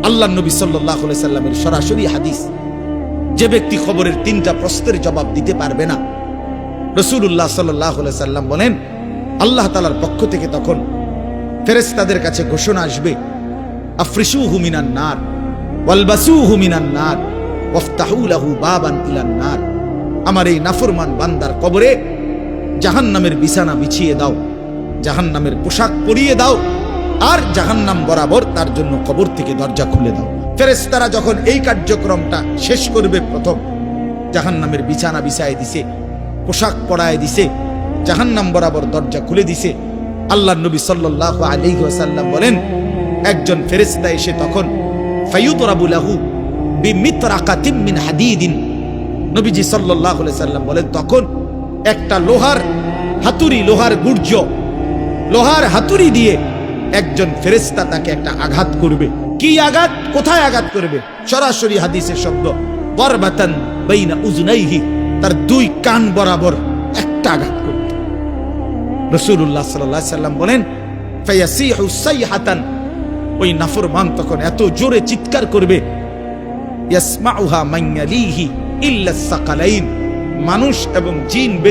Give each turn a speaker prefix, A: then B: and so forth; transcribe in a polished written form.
A: আল্লাহ নবী সাল্লাল্লাহু আলাইহি সাল্লামের সরাসরি হাদিস, যে ব্যক্তি কবরের 3টা প্রশ্নের জবাব দিতে পারবে না, রাসূলুল্লাহ সাল্লাল্লাহু আলাইহি সাল্লাম বলেন আল্লাহ তাআলার পক্ষ থেকে তখন ফেরেশতাদের কাছে ঘোষণা আসবে, আফরিশুহু মিনান নার ওয়ালবাসুহু মিনান নার ওয়াফতাহু লাহু বাবান ইলান নার। আমার এই নাফরমান বান্দার কবরে জাহান্নামের বিছানা বিছিয়ে দাও, জাহান্নামের পোশাক পরিয়ে দাও, আর জাহান্নাম বরাবর তার জন্য কবর থেকে দরজা খুলে দাও। ফেরেশতারা যখন এই কার্যক্রমটা শেষ করবে, প্রথম জাহান্নামের বিছানা বিছায় দিছে, পোশাক পরায় দিছে, জাহান্নাম বরাবর দরজা খুলে দিছে, আল্লাহর নবী সাল্লাল্লাহু আলাইহি ওয়াসাল্লাম বলেন একজন ফেরেশতা এসে তখন ফায়ুতরাবু লাহু বিমিতরাকাতিন মিন হাদিদিন, নবীজি সাল্লাল্লাহু আলাইহি সাল্লাম বলেন তখন একটা লোহার হাতুড়ি, লোহার গুর্জ, লোহার হাতুড়ি দিয়ে একজন ফেরেশতা তাকে একটা আঘাত করবে। কি আঘাত, কোথায় আঘাত করবে? সরাসরি হাদিসের শব্দ, বরবাতান বাইনা উজনাইহি, তার 2 কান বরাবর একটা আঘাত করবে। রাসূলুল্লাহ সাল্লাল্লাহু আলাইহি সাল্লাম বলেন ফায়াসিহু সাইহাতান, ওই নাফরমান তখন এত জোরে চিৎকার করবে, ইয়াসমাউহা মান ইয়ালিহি ইল্লা সাকালাইন, মানুষ এবং জিন